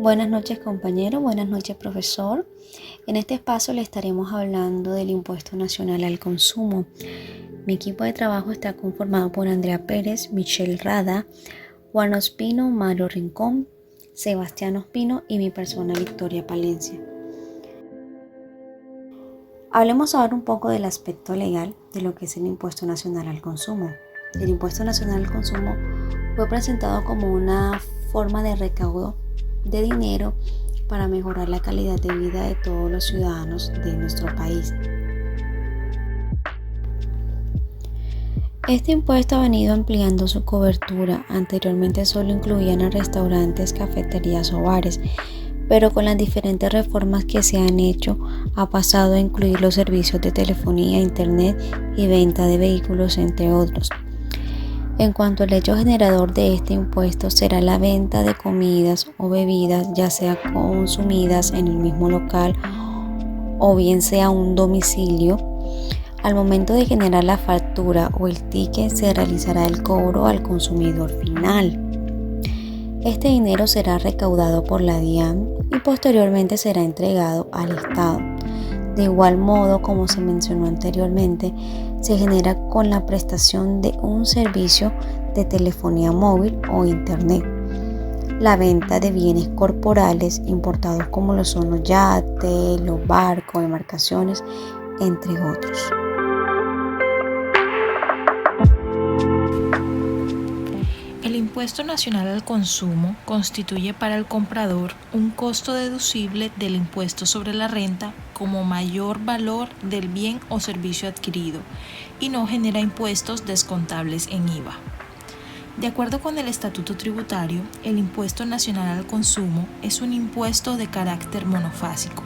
Buenas noches compañero, buenas noches profesor. En este espacio le estaremos hablando del impuesto nacional al consumo. Mi equipo de trabajo está conformado por Andrea Pérez, Michelle Rada, Juan Ospino, Mario Rincón, Sebastián Ospino y mi persona Victoria Palencia. Hablemos ahora un poco del aspecto legal de lo que es el impuesto nacional al consumo. El impuesto nacional al consumo fue presentado como una forma de recaudo de dinero para mejorar la calidad de vida de todos los ciudadanos de nuestro país. Este impuesto ha venido ampliando su cobertura. Anteriormente solo incluían a restaurantes, cafeterías o bares, pero con las diferentes reformas que se han hecho ha pasado a incluir los servicios de telefonía, internet y venta de vehículos, entre otros. En cuanto al hecho generador de este impuesto será la venta de comidas o bebidas, ya sea consumidas en el mismo local o bien sea un domicilio. Al momento de generar la factura o el ticket se realizará el cobro al consumidor final. Este dinero será recaudado por la DIAN y posteriormente será entregado al Estado. De igual modo, como se mencionó anteriormente, se genera con la prestación de un servicio de telefonía móvil o internet, la venta de bienes corporales importados como lo son los yates, los barcos, embarcaciones, entre otros. El impuesto nacional al consumo constituye para el comprador un costo deducible del impuesto sobre la renta como mayor valor del bien o servicio adquirido y no genera impuestos descontables en IVA. De acuerdo con el Estatuto Tributario, el impuesto nacional al consumo es un impuesto de carácter monofásico,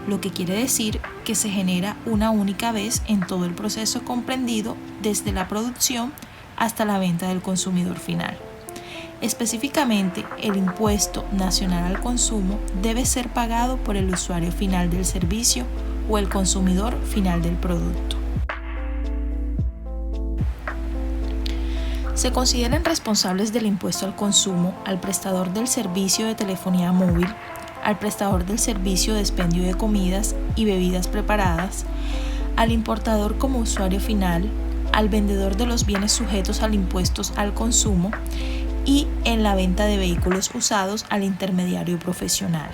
lo que quiere decir que se genera una única vez en todo el proceso comprendido desde la producción hasta la venta del consumidor final. Específicamente, el impuesto nacional al consumo debe ser pagado por el usuario final del servicio o el consumidor final del producto. Se consideran responsables del impuesto al consumo al prestador del servicio de telefonía móvil, al prestador del servicio de expendio de comidas y bebidas preparadas, al importador como usuario final, al vendedor de los bienes sujetos al impuesto al consumo y en la venta de vehículos usados al intermediario profesional.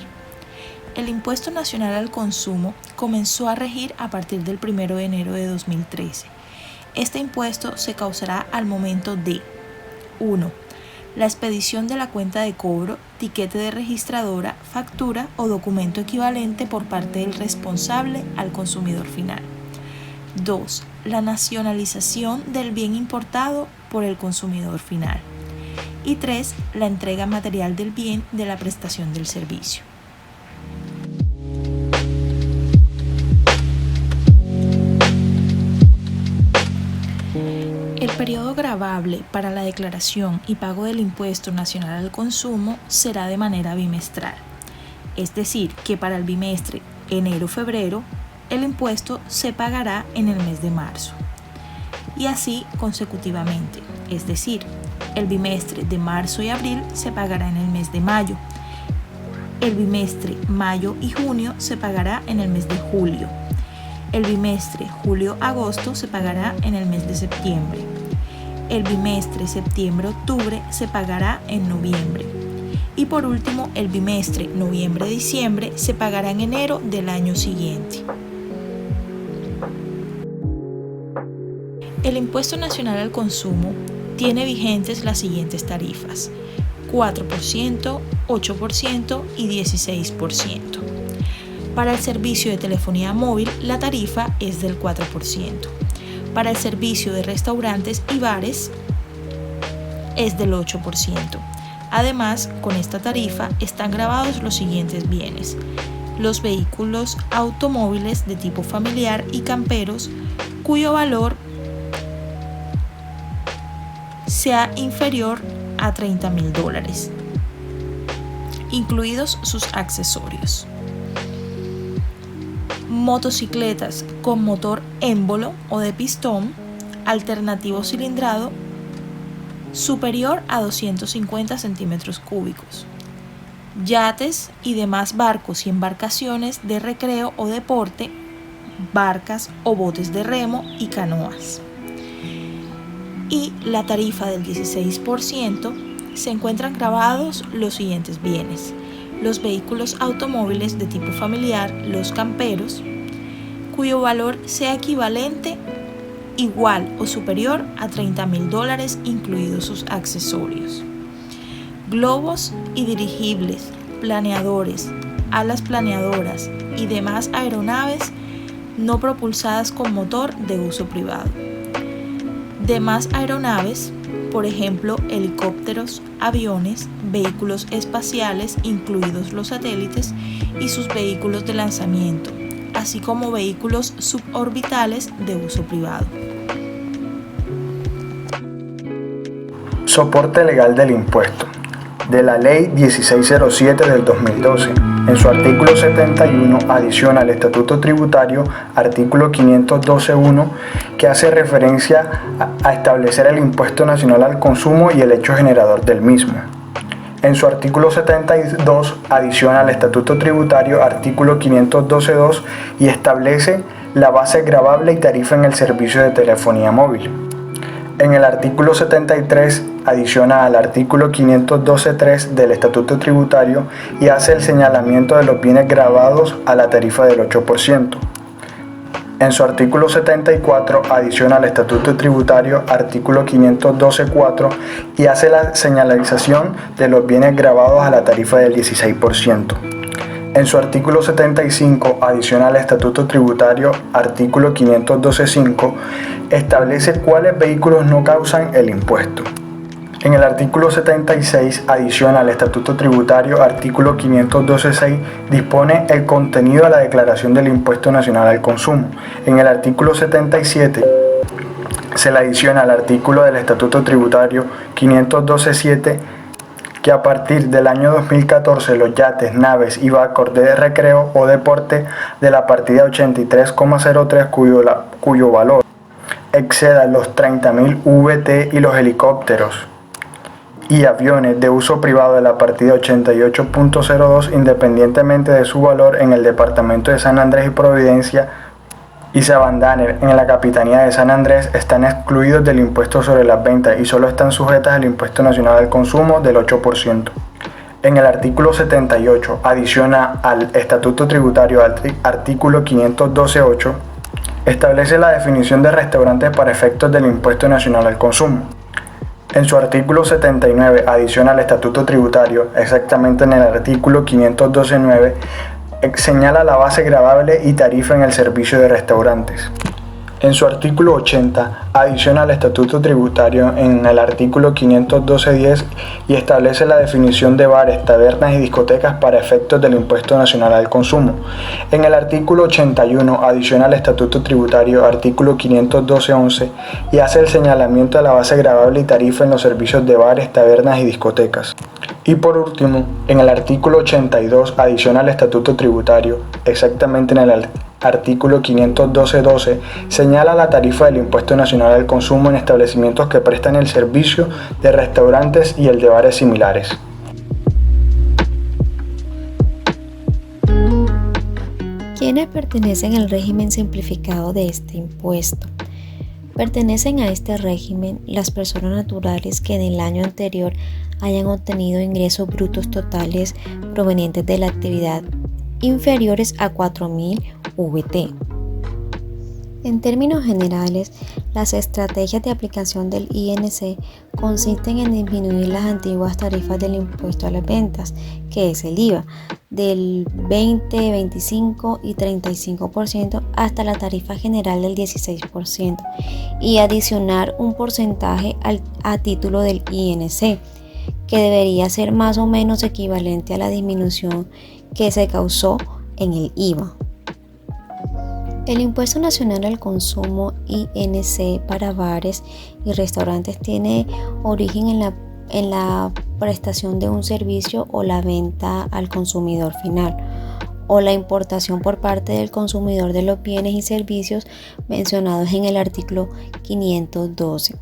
El impuesto nacional al consumo comenzó a regir a partir del 1 de enero de 2013. Este impuesto se causará al momento de 1. La expedición de la cuenta de cobro, tiquete de registradora, factura o documento equivalente por parte del responsable al consumidor final. 2. La nacionalización del bien importado por el consumidor final. Y 3. La entrega material del bien de la prestación del servicio. El periodo gravable para la declaración y pago del impuesto nacional al consumo será de manera bimestral, es decir, que para el bimestre enero-febrero el impuesto se pagará en el mes de marzo y así consecutivamente, es decir, el bimestre de marzo y abril se pagará en el mes de mayo, el bimestre mayo y junio se pagará en el mes de julio, el bimestre julio-agosto se pagará en el mes de septiembre, el bimestre septiembre-octubre se pagará en noviembre y por último el bimestre noviembre-diciembre se pagará en enero del año siguiente. El impuesto nacional al consumo tiene vigentes las siguientes tarifas: 4%, 8% y 16%. Para el servicio de telefonía móvil, la tarifa es del 4%. Para el servicio de restaurantes y bares, es del 8%. Además, con esta tarifa están gravados los siguientes bienes: los vehículos automóviles de tipo familiar y camperos, cuyo valor sea inferior a $30,000, incluidos sus accesorios. Motocicletas con motor émbolo o de pistón, alternativo cilindrado, superior a 250 centímetros cúbicos. yates y demás barcos y embarcaciones de recreo o deporte, barcas o botes de remo y canoas. Y la tarifa del 16% se encuentran grabados los siguientes bienes: los vehículos automóviles de tipo familiar, los camperos, cuyo valor sea equivalente, igual o superior a $30,000 incluidos sus accesorios. Globos y dirigibles, planeadores, alas planeadoras y demás aeronaves no propulsadas con motor de uso privado. Demás aeronaves, por ejemplo, helicópteros, aviones, vehículos espaciales, incluidos los satélites y sus vehículos de lanzamiento, así como vehículos suborbitales de uso privado. Soporte legal del impuesto. De la Ley 1607 del 2012, en su artículo 71 adiciona al Estatuto Tributario artículo 512.1 que hace referencia a establecer el impuesto nacional al consumo y el hecho generador del mismo. En su artículo 72 adiciona al Estatuto Tributario artículo 512.2 y establece la base gravable y tarifa en el servicio de telefonía móvil. En el artículo 73 adiciona al artículo 512.3 del Estatuto Tributario y hace el señalamiento de los bienes gravados a la tarifa del 8%. En su artículo 74 adiciona al Estatuto Tributario artículo 512.4 y hace la señalización de los bienes gravados a la tarifa del 16%. En su artículo 75 adiciona al Estatuto Tributario artículo 512.5 establece cuáles vehículos no causan el impuesto. En el artículo 76 adiciona al Estatuto Tributario artículo 512.6 dispone el contenido de la declaración del impuesto nacional al consumo. En el artículo 77 se le adiciona al artículo del Estatuto Tributario 512.7 que a partir del año 2014 los yates, naves y barcos de recreo o deporte de la partida 83,03 cuyo valor exceda los 30.000 VT y los helicópteros y aviones de uso privado de la partida 88.02 independientemente de su valor en el departamento de San Andrés y Providencia y Sabandaner en la Capitanía de San Andrés están excluidos del impuesto sobre las ventas y solo están sujetas al impuesto nacional al consumo del 8%. En el artículo 78 adiciona al Estatuto Tributario artículo 512.8 establece la definición de restaurantes para efectos del impuesto nacional al consumo. En su artículo 79 adiciona al Estatuto Tributario, exactamente en el artículo 512.9, señala la base gravable y tarifa en el servicio de restaurantes. En su artículo 80 adiciona al Estatuto Tributario en el artículo 512.10 y establece la definición de bares, tabernas y discotecas para efectos del impuesto nacional al consumo. En el artículo 81 adiciona al Estatuto Tributario artículo 512.11 y hace el señalamiento de la base gravable y tarifa en los servicios de bares, tabernas y discotecas. Y por último, en el artículo 82 adiciona al Estatuto Tributario, exactamente en el artículo 512.12, señala la tarifa del impuesto nacional al consumo en establecimientos que prestan el servicio de restaurantes y el de bares similares. ¿Quiénes pertenecen al régimen simplificado de este impuesto? Pertenecen a este régimen las personas naturales que en el año anterior hayan obtenido ingresos brutos totales provenientes de la actividad inferiores a 4.000 VT. En términos generales, las estrategias de aplicación del INC consisten en disminuir las antiguas tarifas del impuesto a las ventas, que es el IVA, del 20, 25 y 35% hasta la tarifa general del 16% y adicionar un porcentaje a título del INC, que debería ser más o menos equivalente a la disminución que se causó en el IVA. El Impuesto Nacional al Consumo INC para bares y restaurantes tiene origen en la prestación de un servicio o la venta al consumidor final o la importación por parte del consumidor de los bienes y servicios mencionados en el artículo 512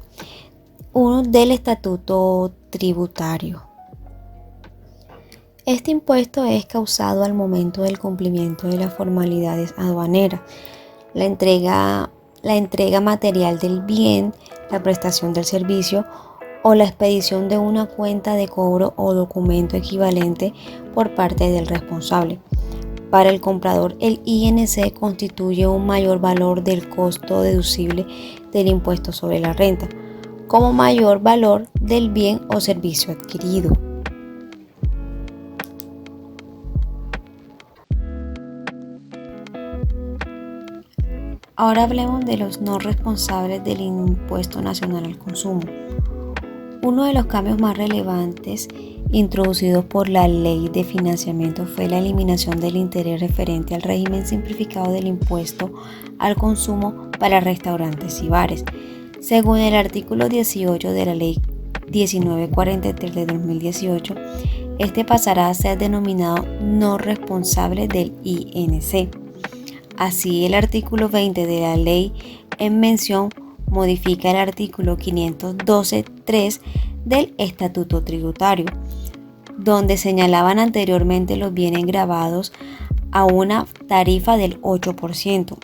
del Estatuto Tributario. Este impuesto es causado al momento del cumplimiento de las formalidades aduaneras, la entrega material del bien, la prestación del servicio o la expedición de una cuenta de cobro o documento equivalente por parte del responsable. Para el comprador, el INC constituye un mayor valor del costo deducible del impuesto sobre la renta, como mayor valor del bien o servicio adquirido. Ahora hablemos de los no responsables del impuesto nacional al consumo. Uno de los cambios más relevantes introducidos por la Ley de Financiamiento fue la eliminación del interés referente al régimen simplificado del impuesto al consumo para restaurantes y bares. Según el artículo 18 de la Ley 1943 de 2018, este pasará a ser denominado no responsable del INC. Así, el artículo 20 de la ley en mención modifica el artículo 512.3 del Estatuto Tributario, donde señalaban anteriormente los bienes gravados a una tarifa del 8%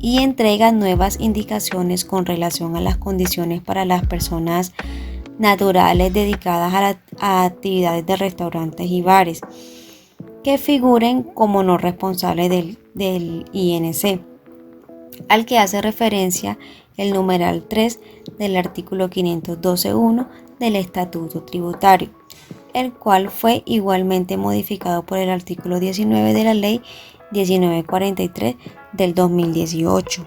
y entrega nuevas indicaciones con relación a las condiciones para las personas naturales dedicadas a actividades de restaurantes y bares que figuren como no responsables del INC, al que hace referencia el numeral 3 del artículo 512.1 del Estatuto Tributario, el cual fue igualmente modificado por el artículo 19 de la Ley 1943 del 2018.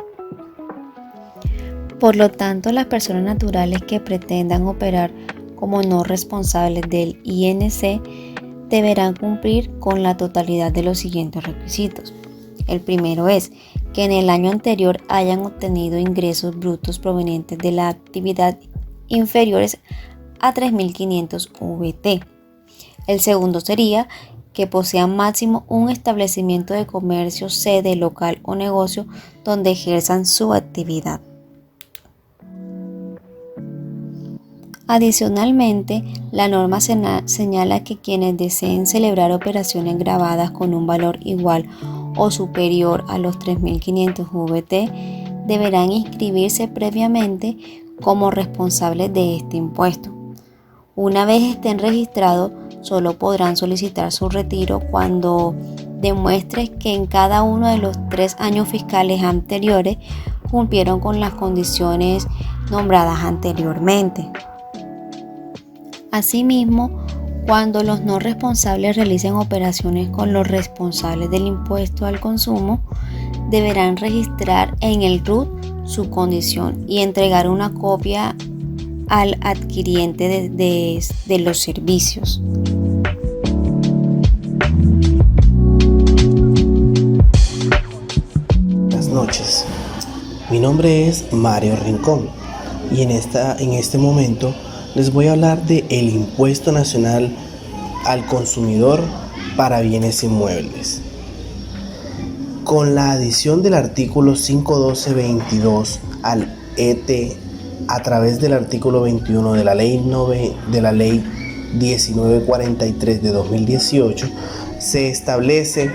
Por lo tanto, las personas naturales que pretendan operar como no responsables del INC deberán cumplir con la totalidad de los siguientes requisitos. El primero es que en el año anterior hayan obtenido ingresos brutos provenientes de la actividad inferiores a 3.500 VT. El segundo sería que posean máximo un establecimiento de comercio, sede, local o negocio donde ejerzan su actividad. Adicionalmente, la norma señala que quienes deseen celebrar operaciones gravadas con un valor igual o superior a los 3.500 VT deberán inscribirse previamente como responsables de este impuesto. Una vez estén registrados, solo podrán solicitar su retiro cuando demuestre que en cada uno de los 3 años fiscales anteriores cumplieron con las condiciones nombradas anteriormente. Asimismo, cuando los no responsables realicen operaciones con los responsables del impuesto al consumo, deberán registrar en el RUT su condición y entregar una copia al adquiriente de los servicios. Buenas noches, mi nombre es Mario Rincón y en este momento les voy a hablar del Impuesto Nacional al Consumidor para Bienes Inmuebles. Con la adición del artículo 512.22 al ET a través del artículo 21 de la Ley 1943 de 2018, se establece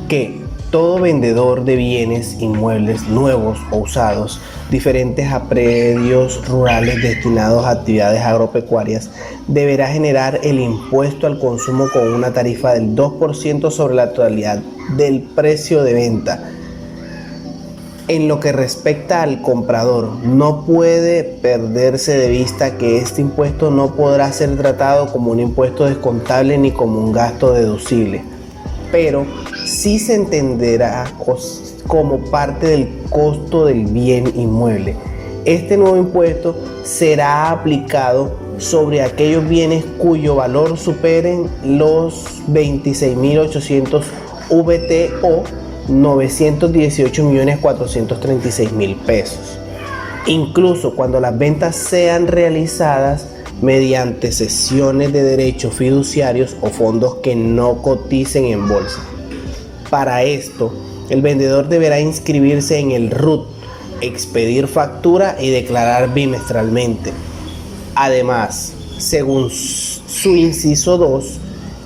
que todo vendedor de bienes inmuebles nuevos o usados diferentes a predios rurales destinados a actividades agropecuarias deberá generar el impuesto al consumo con una tarifa del 2% sobre la totalidad del precio de venta. En lo que respecta al comprador, no puede perderse de vista que este impuesto no podrá ser tratado como un impuesto descontable ni como un gasto deducible, pero sí se entenderá como parte del costo del bien inmueble. Este nuevo impuesto será aplicado sobre aquellos bienes cuyo valor superen los 26.800 VT o 918.436.000 pesos, incluso cuando las ventas sean realizadas mediante cesiones de derechos fiduciarios o fondos que no coticen en bolsa. Para esto, el vendedor deberá inscribirse en el RUT, expedir factura y declarar bimestralmente. Además, Según su inciso 2,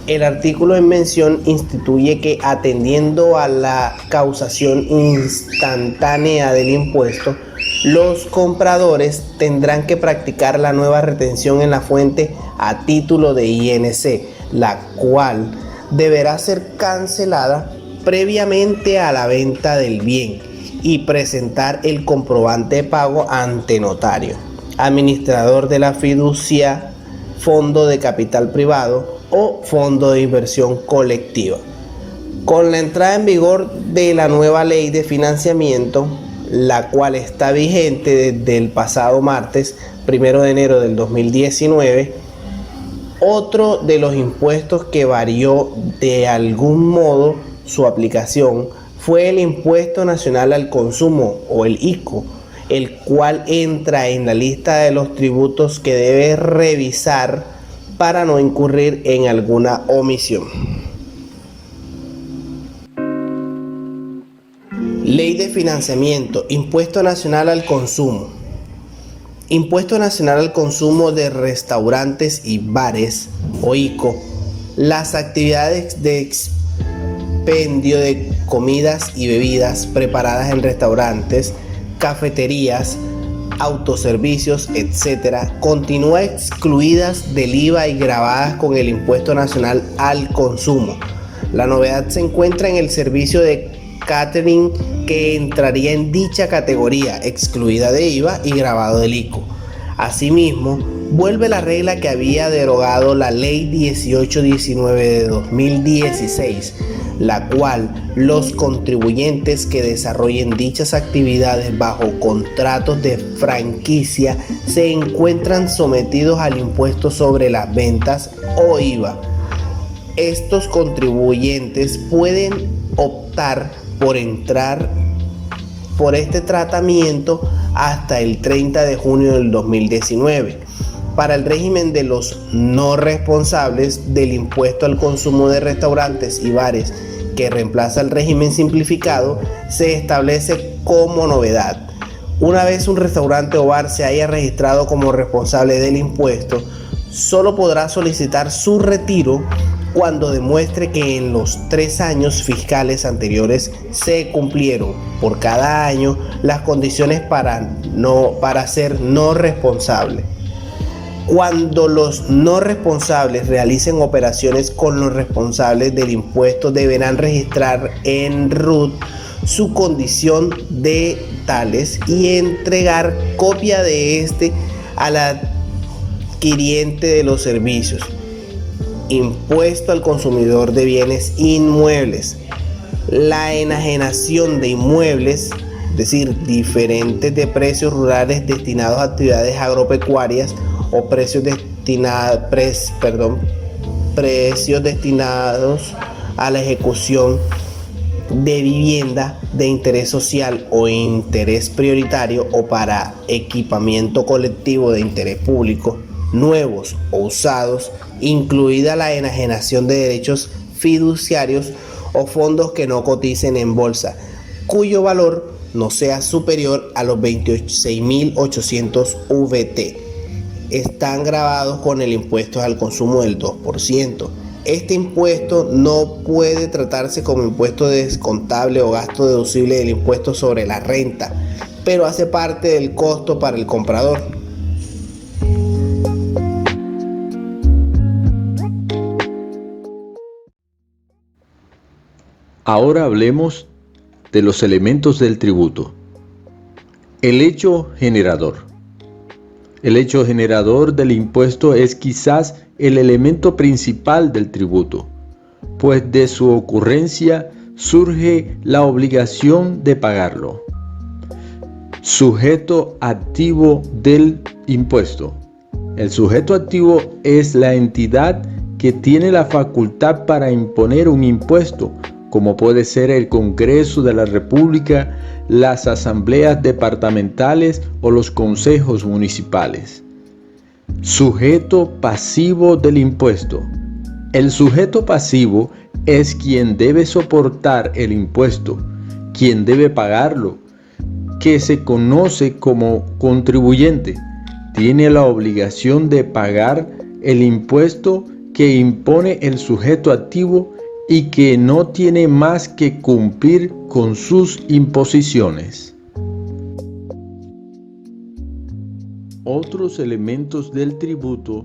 el artículo en mención instituye que, atendiendo a la causación instantánea del impuesto, los compradores tendrán que practicar la nueva retención en la fuente a título de INC, la cual deberá ser cancelada previamente a la venta del bien y presentar el comprobante de pago ante notario, administrador de la fiducia, fondo de capital privado o fondo de inversión colectiva. Con la entrada en vigor de la nueva ley de financiamiento, la cual está vigente desde el pasado martes 1 de enero del 2019, otro de los impuestos que varió de algún modo su aplicación fue el Impuesto Nacional al Consumo, o el ICO, el cual entra en la lista de los tributos que debe revisar para no incurrir en alguna omisión. Ley de financiamiento, Impuesto Nacional al Consumo. Impuesto Nacional al Consumo de Restaurantes y Bares, o ICO. Las actividades de expendio de comidas y bebidas preparadas en restaurantes, cafeterías, autoservicios, etc., continúan excluidas del IVA y gravadas con el Impuesto Nacional al Consumo. La novedad se encuentra en el servicio de catering, que entraría en dicha categoría, excluida de IVA y gravado del ICO. Asimismo, vuelve la regla que había derogado la Ley 1819 de 2016, la cual los contribuyentes que desarrollen dichas actividades bajo contratos de franquicia se encuentran sometidos al impuesto sobre las ventas o IVA. Estos contribuyentes pueden optar por entrar por este tratamiento hasta el 30 de junio del 2019. Para el régimen de los no responsables del impuesto al consumo de restaurantes y bares, que reemplaza el régimen simplificado, se establece como novedad: una vez un restaurante o bar se haya registrado como responsable del impuesto, solo podrá solicitar su retiro cuando demuestre que en los 3 años fiscales anteriores se cumplieron por cada año las condiciones para ser no responsable. Cuando los no responsables realicen operaciones con los responsables del impuesto, deberán registrar en RUT su condición de tales y entregar copia de este al adquiriente de los servicios. Impuesto al consumidor de bienes inmuebles. La enajenación de inmuebles, es decir, diferentes de precios rurales destinados a actividades agropecuarias o precios destinados a la ejecución de vivienda de interés social o interés prioritario o para equipamiento colectivo de interés público, nuevos o usados, incluida la enajenación de derechos fiduciarios o fondos que no coticen en bolsa, cuyo valor no sea superior a los 26.800 VT. Están gravados con el impuesto al consumo del 2%. Este impuesto no puede tratarse como impuesto descontable o gasto deducible del impuesto sobre la renta, pero hace parte del costo para el comprador. Ahora hablemos de los elementos del tributo. El hecho generador. El hecho generador del impuesto es quizás el elemento principal del tributo, pues de su ocurrencia surge la obligación de pagarlo. Sujeto activo del impuesto. El sujeto activo es la entidad que tiene la facultad para imponer un impuesto, como puede ser el Congreso de la República, las asambleas departamentales o los consejos municipales. Sujeto pasivo del impuesto. El sujeto pasivo es quien debe soportar el impuesto, quien debe pagarlo, que se conoce como contribuyente. Tiene la obligación de pagar el impuesto que impone el sujeto activo y que no tiene más que cumplir con sus imposiciones. Otros elementos del tributo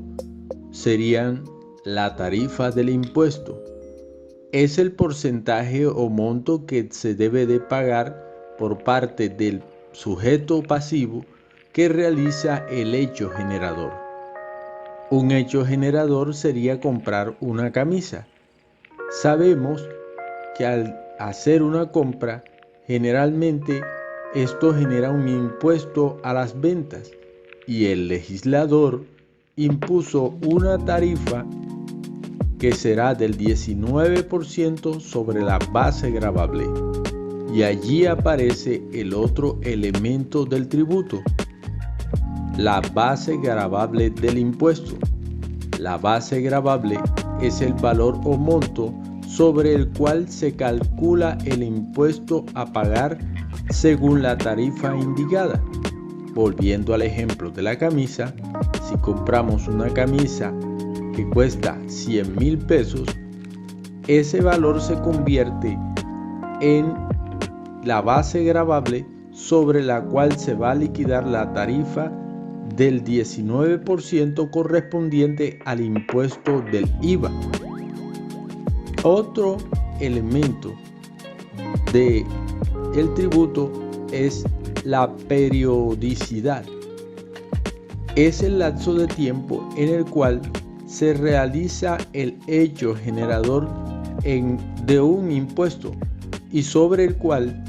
serían la tarifa del impuesto. Es el porcentaje o monto que se debe de pagar por parte del sujeto pasivo que realiza el hecho generador. Un hecho generador sería comprar una camisa. Sabemos que al hacer una compra, generalmente esto genera un impuesto a las ventas y el legislador impuso una tarifa que será del 19% sobre la base gravable. Y allí aparece el otro elemento del tributo, la base gravable del impuesto. La base gravable es el valor o monto sobre el cual se calcula el impuesto a pagar según la tarifa indicada. Volviendo al ejemplo de la camisa, si compramos una camisa que cuesta 100,000 pesos, ese valor se convierte en la base gravable sobre la cual se va a liquidar la tarifa del 19% correspondiente al impuesto del IVA. Otro elemento del tributo es la periodicidad. Es el lapso de tiempo en el cual se realiza el hecho generador de un impuesto y sobre el cual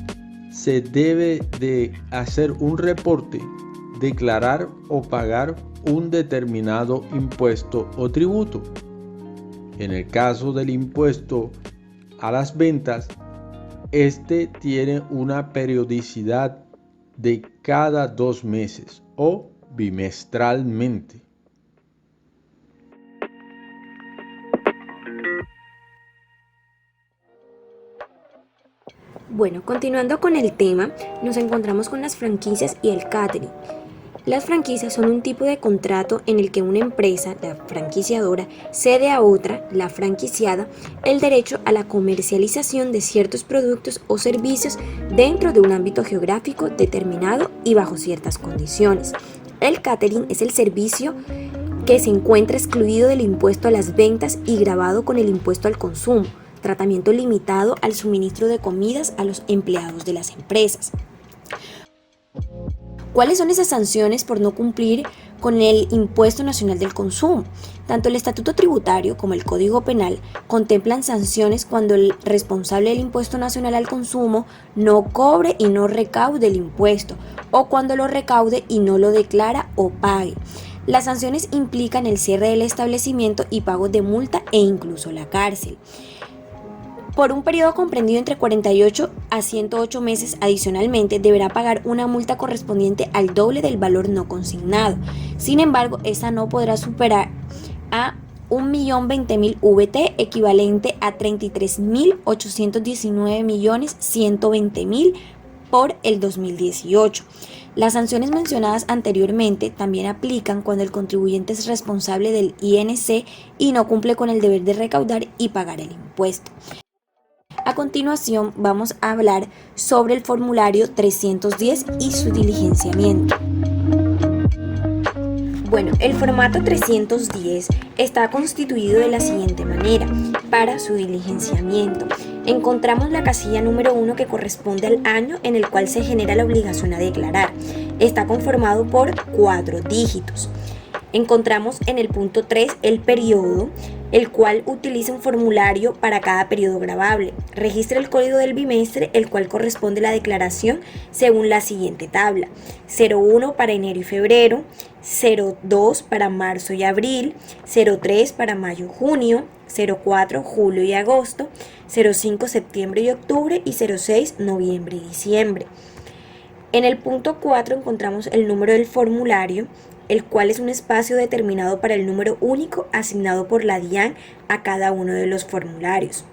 se debe de hacer un reporte, declarar o pagar un determinado impuesto o tributo. En el caso del impuesto a las ventas, este tiene una periodicidad de cada 2 meses o bimestralmente. Bueno, continuando con el tema, nos encontramos con las franquicias y el catering. Las franquicias son un tipo de contrato en el que una empresa, la franquiciadora, cede a otra, la franquiciada, el derecho a la comercialización de ciertos productos o servicios dentro de un ámbito geográfico determinado y bajo ciertas condiciones. El catering es el servicio que se encuentra excluido del impuesto a las ventas y gravado con el impuesto al consumo, tratamiento limitado al suministro de comidas a los empleados de las empresas. ¿Cuáles son esas sanciones por no cumplir con el Impuesto Nacional del Consumo? Tanto el Estatuto Tributario como el Código Penal contemplan sanciones cuando el responsable del Impuesto Nacional al Consumo no cobre y no recaude el impuesto, o cuando lo recaude y no lo declara o pague. Las sanciones implican el cierre del establecimiento y pago de multa e incluso la cárcel. Por un periodo comprendido entre 48 a 108 meses, adicionalmente, deberá pagar una multa correspondiente al doble del valor no consignado. Sin embargo, esta no podrá superar a 1.020.000 VT, equivalente a 33.819.120.000 por el 2018. Las sanciones mencionadas anteriormente también aplican cuando el contribuyente es responsable del INC y no cumple con el deber de recaudar y pagar el impuesto. A continuación vamos a hablar sobre el formulario 310 y su diligenciamiento. Bueno, el formato 310 está constituido de la siguiente manera. Para su diligenciamiento, encontramos la casilla número 1 que corresponde al año en el cual se genera la obligación a declarar. Está conformado por 4 dígitos. Encontramos en el punto 3 el periodo, el cual utiliza un formulario para cada periodo gravable. Registra el código del bimestre, el cual corresponde a la declaración según la siguiente tabla: 01 para enero y febrero, 02 para marzo y abril, 03 para mayo y junio, 04 julio y agosto, 05 septiembre y octubre y 06 noviembre y diciembre. En el punto 4 encontramos el número del formulario, el cual es un espacio determinado para el número único asignado por la DIAN a cada uno de los formularios.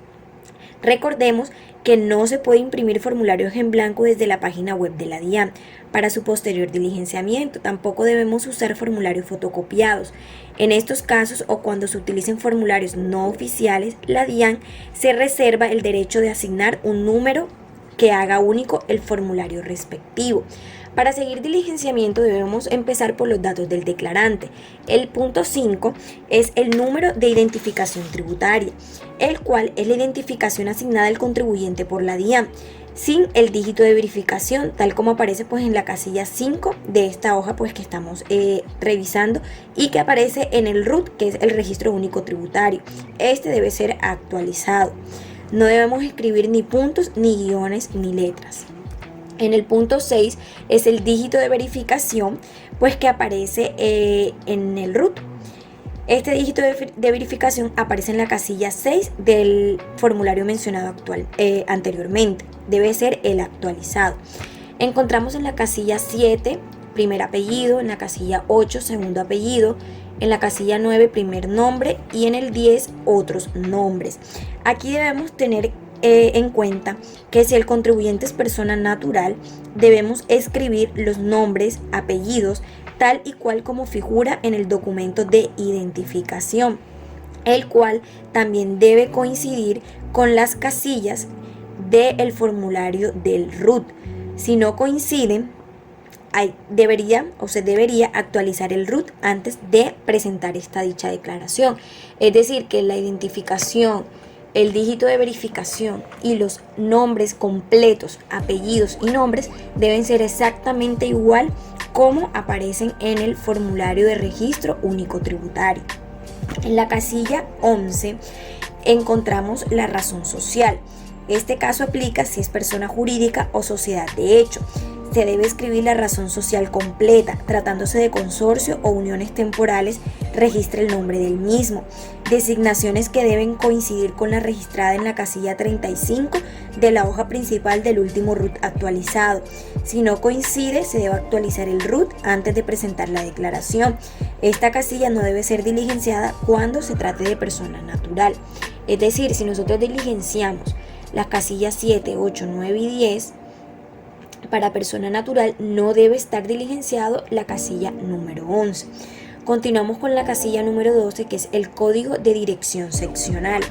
Recordemos que no se puede imprimir formularios en blanco desde la página web de la DIAN para su posterior diligenciamiento. Tampoco debemos usar formularios fotocopiados. En estos casos o cuando se utilicen formularios no oficiales, la DIAN se reserva el derecho de asignar un número que haga único el formulario respectivo. Para seguir diligenciamiento debemos empezar por los datos del declarante. El punto 5 es el número de identificación tributaria, el cual es la identificación asignada al contribuyente por la DIAN, sin el dígito de verificación, tal como aparece en la casilla 5 de esta hoja que estamos revisando y que aparece en el RUT, que es el Registro Único Tributario. Este debe ser actualizado. No debemos escribir ni puntos, ni guiones, ni letras. En el punto 6 es el dígito de verificación, que aparece en el RUT. Este dígito de verificación aparece en la casilla 6 del formulario mencionado anteriormente. Debe ser el actualizado. Encontramos en la casilla 7, primer apellido, en la casilla 8, segundo apellido, en la casilla 9, primer nombre y en el 10, otros nombres. Aquí debemos tener en cuenta que si el contribuyente es persona natural, debemos escribir los nombres, apellidos, tal y cual como figura en el documento de identificación, el cual también debe coincidir con las casillas del formulario del RUT. Si no coinciden, se debería actualizar el RUT antes de presentar dicha declaración. Es decir, que la identificación, el dígito de verificación y los nombres completos, apellidos y nombres deben ser exactamente igual como aparecen en el formulario de registro único tributario. En la casilla 11 encontramos la razón social. Este caso aplica si es persona jurídica o sociedad de hecho. Se debe escribir la razón social completa. Tratándose de consorcio o uniones temporales, registra el nombre del mismo. Designaciones que deben coincidir con la registrada en la casilla 35 de la hoja principal del último RUT actualizado. Si no coincide, se debe actualizar el RUT antes de presentar la declaración. Esta casilla no debe ser diligenciada cuando se trate de persona natural. Es decir, si nosotros diligenciamos las casillas 7, 8, 9 y 10, para persona natural no debe estar diligenciado la casilla número 11. Continuamos con la casilla número 12, que es el código de dirección seccional.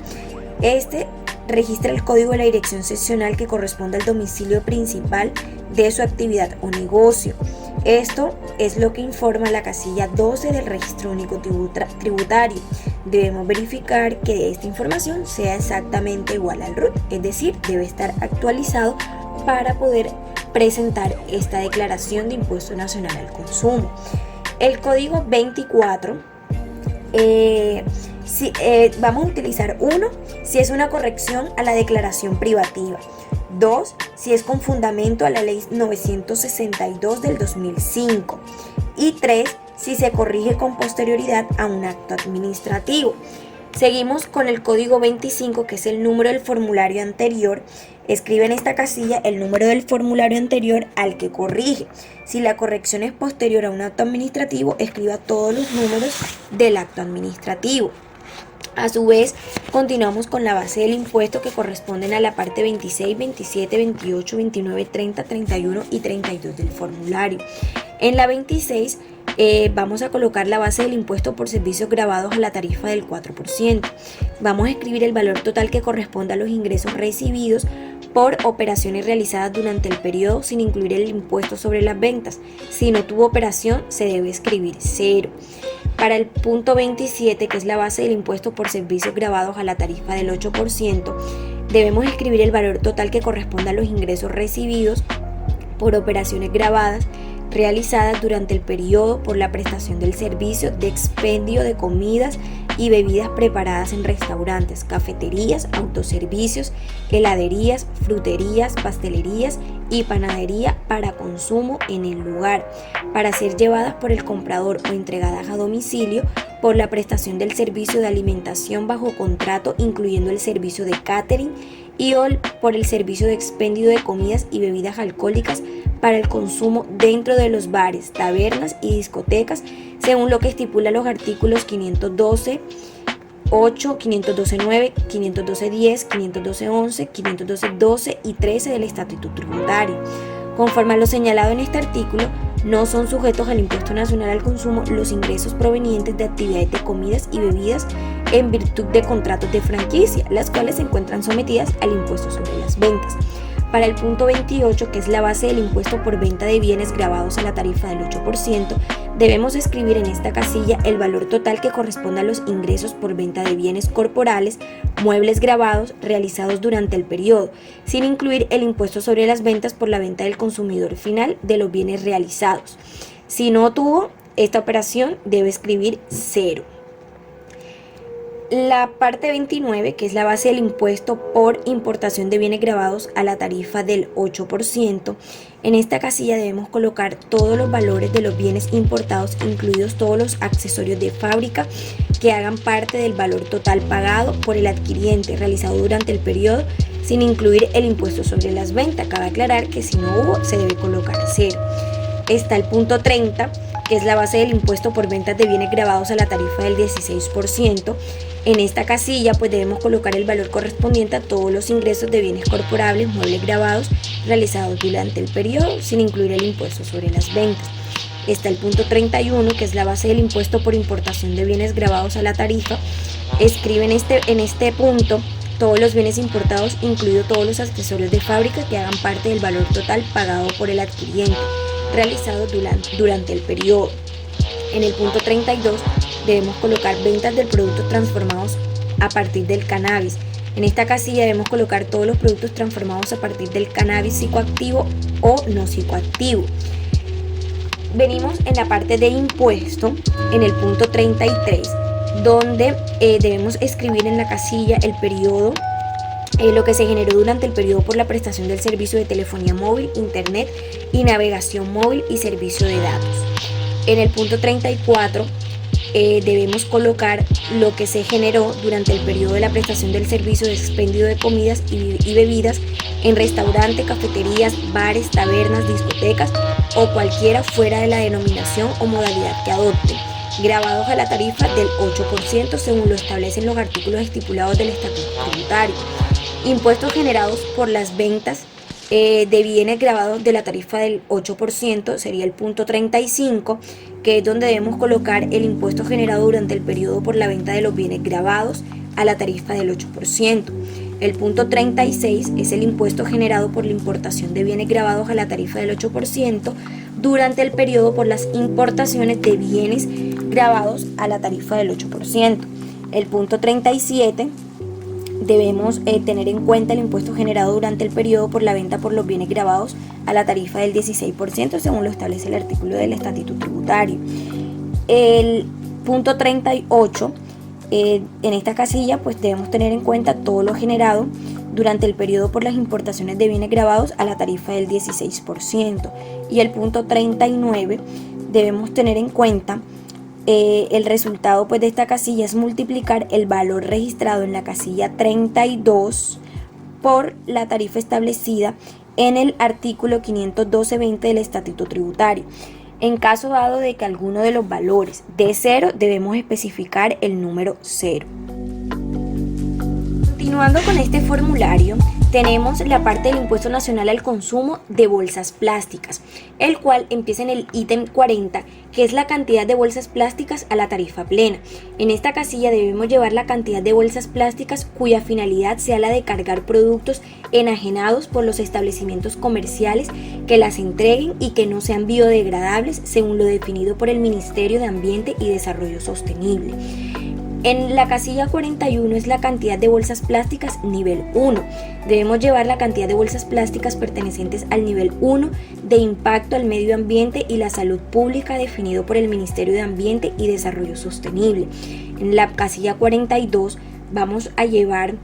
Este registra el código de la dirección seccional que corresponde al domicilio principal de su actividad o negocio. Esto es lo que informa la casilla 12 del Registro Único Tributario. Debemos verificar que esta información sea exactamente igual al RUT, es decir, debe estar actualizado para poder presentar esta declaración de impuesto nacional al consumo. El código 24, vamos a utilizar 1 si es una corrección a la declaración privativa, 2 si es con fundamento a la ley 962 del 2005 y 3 si se corrige con posterioridad a un acto administrativo. Seguimos con el código 25, que es el número del formulario anterior. Escribe en esta casilla el número del formulario anterior al que corrige. Si la corrección es posterior a un acto administrativo, escriba todos los números del acto administrativo. A su vez, continuamos con la base del impuesto que corresponden a la parte 26, 27, 28, 29, 30, 31 y 32 del formulario. En la 26 vamos a colocar la base del impuesto por servicios grabados a la tarifa del 4%. Vamos a escribir el valor total que corresponde a los ingresos recibidos por operaciones realizadas durante el periodo sin incluir el impuesto sobre las ventas. Si no tuvo operación, se debe escribir 0. Para el punto 27, que es la base del impuesto por servicios grabados a la tarifa del 8%, debemos escribir el valor total que corresponde a los ingresos recibidos por operaciones grabadas realizadas durante el periodo por la prestación del servicio de expendio de comidas y bebidas preparadas en restaurantes, cafeterías, autoservicios, heladerías, fruterías, pastelerías y panadería para consumo en el lugar, para ser llevadas por el comprador o entregadas a domicilio por la prestación del servicio de alimentación bajo contrato, incluyendo el servicio de catering y por el servicio de expendio de comidas y bebidas alcohólicas para el consumo dentro de los bares, tabernas y discotecas, según lo que estipula los artículos 512 8, 512.9, 512.10, 512.11, 512.12 y 13 del Estatuto Tributario. Conforme a lo señalado en este artículo, no son sujetos al impuesto nacional al consumo los ingresos provenientes de actividades de comidas y bebidas en virtud de contratos de franquicia, las cuales se encuentran sometidas al impuesto sobre las ventas. Para el punto 28, que es la base del impuesto por venta de bienes gravados a la tarifa del 8%, debemos escribir en esta casilla el valor total que corresponde a los ingresos por venta de bienes corporales, muebles gravados realizados durante el periodo, sin incluir el impuesto sobre las ventas por la venta del consumidor final de los bienes realizados. Si no tuvo esta operación, debe escribir 0. La parte 29, que es la base del impuesto por importación de bienes gravados a la tarifa del 8%, en esta casilla debemos colocar todos los valores de los bienes importados, incluidos todos los accesorios de fábrica que hagan parte del valor total pagado por el adquiriente realizado durante el periodo, sin incluir el impuesto sobre las ventas. Cabe aclarar que si no hubo, se debe colocar 0. Está el punto 30, que es la base del impuesto por ventas de bienes gravados a la tarifa del 16%. En esta casilla pues debemos colocar el valor correspondiente a todos los ingresos de bienes corporables, muebles gravados realizados durante el periodo, sin incluir el impuesto sobre las ventas. Está el punto 31, que es la base del impuesto por importación de bienes gravados a la tarifa. Escribe en este punto todos los bienes importados, incluidos todos los accesorios de fábrica que hagan parte del valor total pagado por el adquiriente realizado durante el periodo. En el punto 32 debemos colocar ventas de productos transformados a partir del cannabis. En esta casilla debemos colocar todos los productos transformados a partir del cannabis psicoactivo o no psicoactivo. Venimos en la parte de impuesto, en el punto 33, donde debemos escribir en la casilla el periodo, lo que se generó durante el periodo por la prestación del servicio de telefonía móvil, internet y navegación móvil y servicio de datos. En el punto 34 debemos colocar lo que se generó durante el periodo de la prestación del servicio de expendio de comidas y bebidas en restaurantes, cafeterías, bares, tabernas, discotecas o cualquiera fuera de la denominación o modalidad que adopten, grabados a la tarifa del 8% según lo establecen los artículos estipulados del Estatuto Tributario. Impuestos generados por las ventas de bienes grabados de la tarifa del 8% sería el punto 35, que es donde debemos colocar el impuesto generado durante el periodo por la venta de los bienes grabados a la tarifa del 8%. El punto 36 es el impuesto generado por la importación de bienes grabados a la tarifa del 8% durante el periodo por las importaciones de bienes grabados a la tarifa del 8%. El punto 37 debemos tener en cuenta el impuesto generado durante el periodo por la venta por los bienes grabados a la tarifa del 16% según lo establece el artículo del Estatuto Tributario. El punto 38, en esta casilla pues debemos tener en cuenta todo lo generado durante el periodo por las importaciones de bienes grabados a la tarifa del 16%. Y el punto 39 debemos tener en cuenta el resultado pues de esta casilla es multiplicar el valor registrado en la casilla 32 por la tarifa establecida en el artículo 512.20 del Estatuto Tributario. En caso dado de que alguno de los valores de 0, debemos especificar el número 0. Continuando con este formulario, tenemos la parte del impuesto nacional al consumo de bolsas plásticas, el cual empieza en el ítem 40, que es la cantidad de bolsas plásticas a la tarifa plena. En esta casilla debemos llevar la cantidad de bolsas plásticas cuya finalidad sea la de cargar productos enajenados por los establecimientos comerciales que las entreguen y que no sean biodegradables según lo definido por el Ministerio de Ambiente y Desarrollo Sostenible. En la casilla 41 es la cantidad de bolsas plásticas nivel 1. Debemos llevar la cantidad de bolsas plásticas pertenecientes al nivel 1 de impacto al medio ambiente y la salud pública definido por el Ministerio de Ambiente y Desarrollo Sostenible. En la casilla 42 vamos a llevar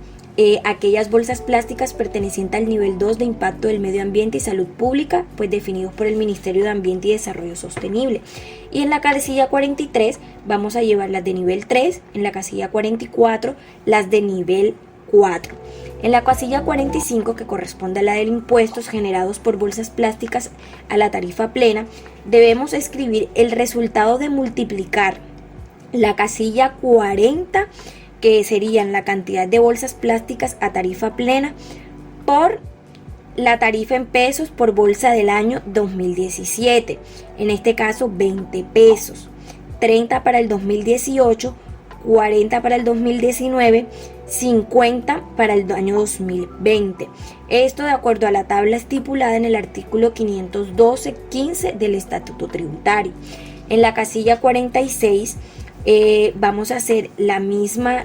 aquellas bolsas plásticas pertenecientes al nivel 2 de impacto del medio ambiente y salud pública, pues definidos por el Ministerio de Ambiente y Desarrollo Sostenible. Y en la casilla 43 vamos a llevar las de nivel 3, en la casilla 44 las de nivel 4. En la casilla 45, que corresponde a la de impuestos generados por bolsas plásticas a la tarifa plena, debemos escribir el resultado de multiplicar la casilla 40 que serían la cantidad de bolsas plásticas a tarifa plena por la tarifa en pesos por bolsa del año 2017, en este caso 20 pesos, 30 para el 2018, 40 para el 2019, 50 para el año 2020. Esto de acuerdo a la tabla estipulada en el artículo 512.15 del Estatuto Tributario. En la casilla 46 vamos a hacer la misma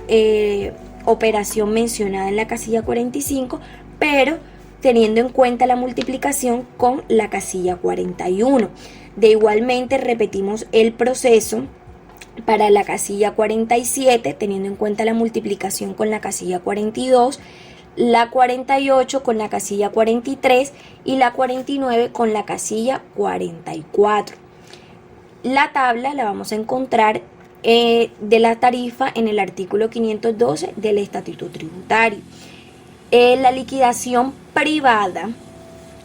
operación mencionada en la casilla 45, pero teniendo en cuenta la multiplicación con la casilla 41. De igualmente repetimos el proceso para la casilla 47, teniendo en cuenta la multiplicación con la casilla 42, la 48 con la casilla 43 y la 49 con la casilla 44. La tabla la vamos a encontrar de la tarifa en el artículo 512 del Estatuto Tributario. La liquidación privada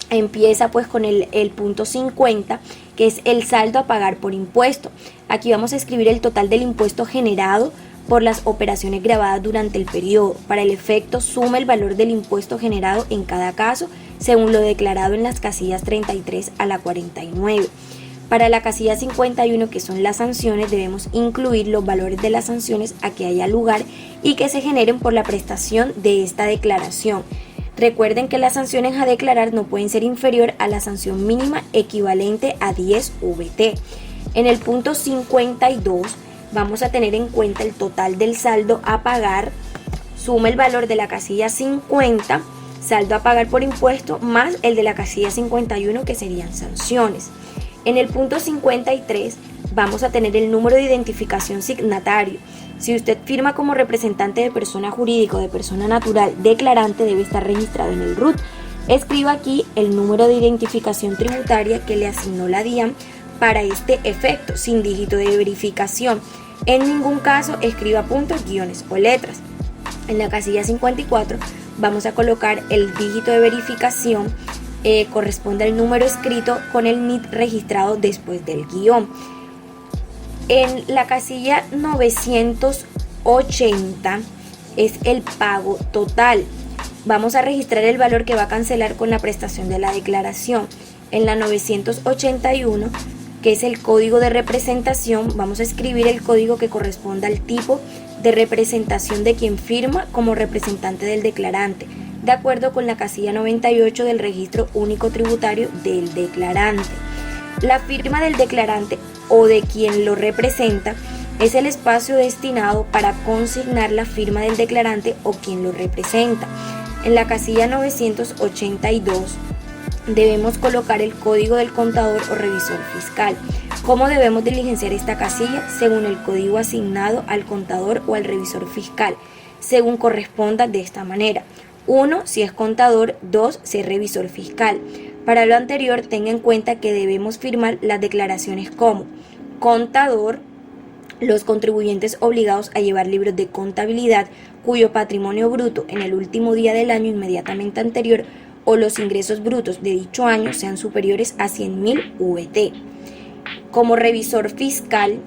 empieza pues con el punto 50, que es el saldo a pagar por impuesto. Aquí vamos a escribir el total del impuesto generado por las operaciones grabadas durante el periodo. Para el efecto, suma el valor del impuesto generado en cada caso, según lo declarado en las casillas 33 a la 49. Para la casilla 51, que son las sanciones, debemos incluir los valores de las sanciones a que haya lugar y que se generen por la prestación de esta declaración. Recuerden que las sanciones a declarar no pueden ser inferior a la sanción mínima equivalente a 10 VT. En el punto 52 vamos a tener en cuenta el total del saldo a pagar, suma el valor de la casilla 50, saldo a pagar por impuesto, más el de la casilla 51, que serían sanciones. En el punto 53 vamos a tener el número de identificación signatario. Si usted firma como representante de persona jurídica o de persona natural, declarante debe estar registrado en el RUT. Escriba aquí el número de identificación tributaria que le asignó la DIAN para este efecto, sin dígito de verificación. En ningún caso escriba puntos, guiones o letras. En la casilla 54 vamos a colocar el dígito de verificación, corresponde al número escrito con el NIT registrado después del guión. En la casilla 980 es el pago total. Vamos a registrar el valor que va a cancelar con la prestación de la declaración. En la 981, que es el código de representación, vamos a escribir el código que corresponda al tipo de representación de quien firma como representante del declarante, de acuerdo con la casilla 98 del Registro Único Tributario del declarante. La firma del declarante o de quien lo representa es el espacio destinado para consignar la firma del declarante o quien lo representa. En la casilla 982 debemos colocar el código del contador o revisor fiscal. ¿Cómo debemos diligenciar esta casilla? Según el código asignado al contador o al revisor fiscal, según corresponda de esta manera. 1 si es contador, 2 si es revisor fiscal. Para lo anterior, tenga en cuenta que debemos firmar las declaraciones como contador, los contribuyentes obligados a llevar libros de contabilidad cuyo patrimonio bruto en el último día del año inmediatamente anterior o los ingresos brutos de dicho año sean superiores a 100.000 VT. Como revisor fiscal,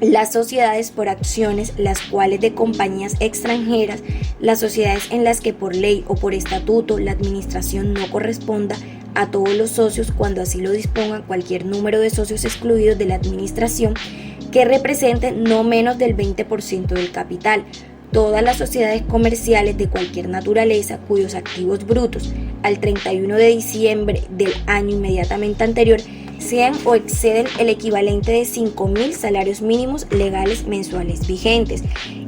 las sociedades por acciones, las cuales de compañías extranjeras, las sociedades en las que por ley o por estatuto la administración no corresponda a todos los socios cuando así lo disponga cualquier número de socios excluidos de la administración que representen no menos del 20% del capital. Todas las sociedades comerciales de cualquier naturaleza cuyos activos brutos al 31 de diciembre del año inmediatamente anterior sean o exceden el equivalente de 5.000 salarios mínimos legales mensuales vigentes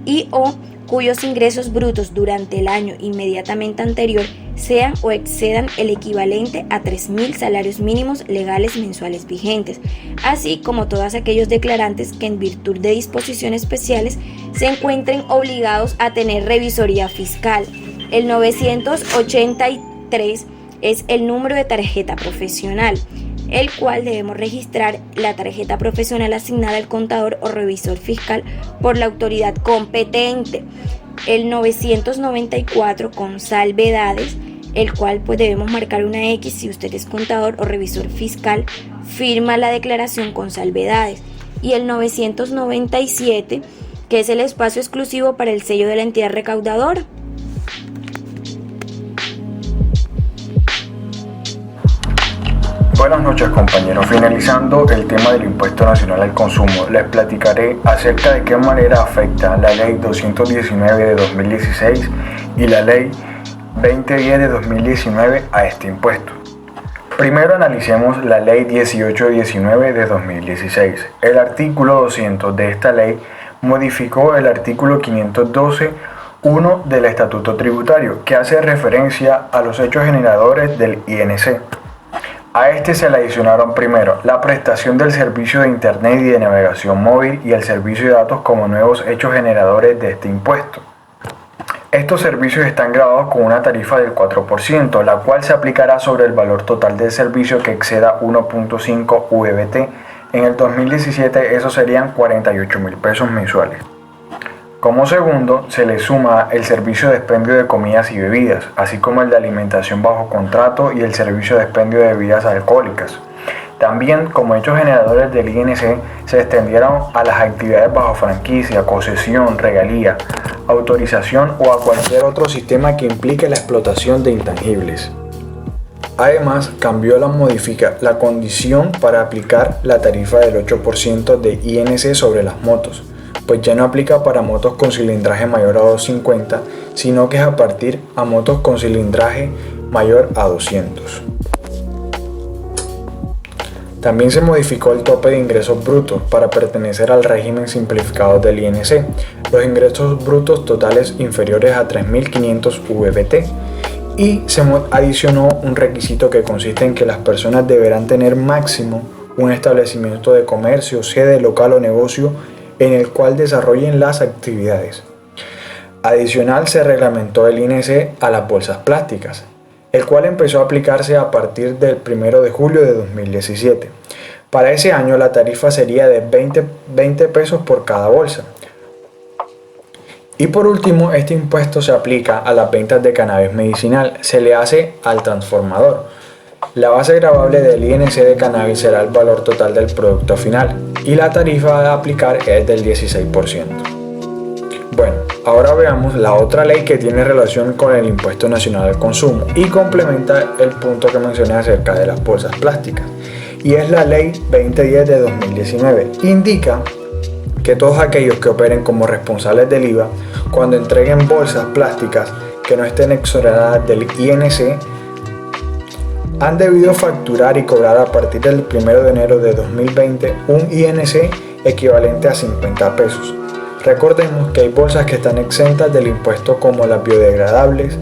y o cuyos ingresos brutos durante el año inmediatamente anterior sean o excedan el equivalente a 3.000 salarios mínimos legales mensuales vigentes, así como todos aquellos declarantes que en virtud de disposiciones especiales se encuentren obligados a tener revisoría fiscal. El 983 es el número de tarjeta profesional, el cual debemos registrar la tarjeta profesional asignada al contador o revisor fiscal por la autoridad competente. El 994 con salvedades, el cual pues debemos marcar una X si usted es contador o revisor fiscal, firma la declaración con salvedades. Y el 997 que es el espacio exclusivo para el sello de la entidad recaudadora. Buenas noches, compañeros. Finalizando el tema del Impuesto Nacional al Consumo, les platicaré acerca de qué manera afecta la Ley 219 de 2016 y la Ley 2010 de 2019 a este impuesto. Primero analicemos la Ley 1819 de 2016. El artículo 200 de esta ley modificó el artículo 512.1 del Estatuto Tributario, que hace referencia a los hechos generadores del INC. A este se le adicionaron primero la prestación del servicio de Internet y de navegación móvil y el servicio de datos como nuevos hechos generadores de este impuesto. Estos servicios están grabados con una tarifa del 4%, la cual se aplicará sobre el valor total del servicio que exceda 1.5 VBT. En el 2017 eso serían 48.000 pesos mensuales. Como segundo, se le suma el servicio de expendio de comidas y bebidas, así como el de alimentación bajo contrato y el servicio de expendio de bebidas alcohólicas. También, como hechos generadores del INC, se extendieron a las actividades bajo franquicia, concesión, regalía, autorización o a cualquier otro sistema que implique la explotación de intangibles. Además, cambió la condición para aplicar la tarifa del 8% de INC sobre las motos, pues ya no aplica para motos con cilindraje mayor a 250, sino que es a partir a motos con cilindraje mayor a 200. También se modificó el tope de ingresos brutos para pertenecer al régimen simplificado del INC, los ingresos brutos totales inferiores a 3.500 VBT, y se adicionó un requisito que consiste en que las personas deberán tener máximo un establecimiento de comercio, sede, local o negocio en el cual desarrollen las actividades. Adicional, se reglamentó el INC a las bolsas plásticas, el cual empezó a aplicarse a partir del 1 de julio de 2017. Para ese año la tarifa sería de 20 pesos por cada bolsa. Y por último, este impuesto se aplica a las ventas de cannabis medicinal, se le hace al transformador. La base gravable del INC de cannabis será el valor total del producto final y la tarifa a aplicar es del 16%. Bueno, ahora veamos la otra ley que tiene relación con el Impuesto Nacional al Consumo y complementa el punto que mencioné acerca de las bolsas plásticas, y es la Ley 2010 de 2019. Indica que todos aquellos que operen como responsables del IVA, cuando entreguen bolsas plásticas que no estén exoneradas del INC, han debido facturar y cobrar a partir del 1 de enero de 2020 un INC equivalente a 50 pesos. Recordemos que hay bolsas que están exentas del impuesto como las biodegradables,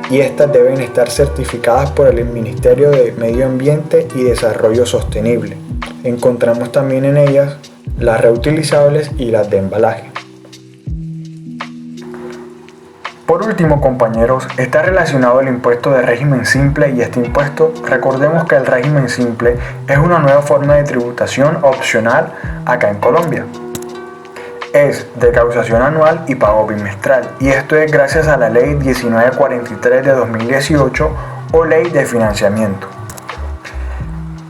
y estas deben estar certificadas por el Ministerio de Medio Ambiente y Desarrollo Sostenible. Encontramos también en ellas las reutilizables y las de embalaje. Por último, compañeros, está relacionado el impuesto de régimen simple y este impuesto. Recordemos que el régimen simple es una nueva forma de tributación opcional acá en Colombia. Es de causación anual y pago bimestral, y esto es gracias a la Ley 1943 de 2018 o Ley de Financiamiento.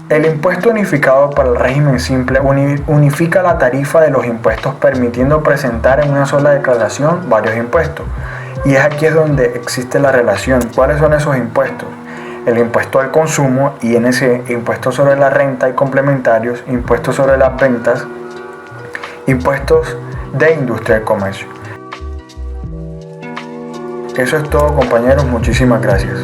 El impuesto unificado para el régimen simple unifica la tarifa de los impuestos, permitiendo presentar en una sola declaración varios impuestos. Y es aquí donde existe la relación. ¿Cuáles son esos impuestos? El impuesto al consumo, INC, impuesto sobre la renta y complementarios, impuesto sobre las ventas, impuestos de industria y comercio. Eso es todo, compañeros. Muchísimas gracias.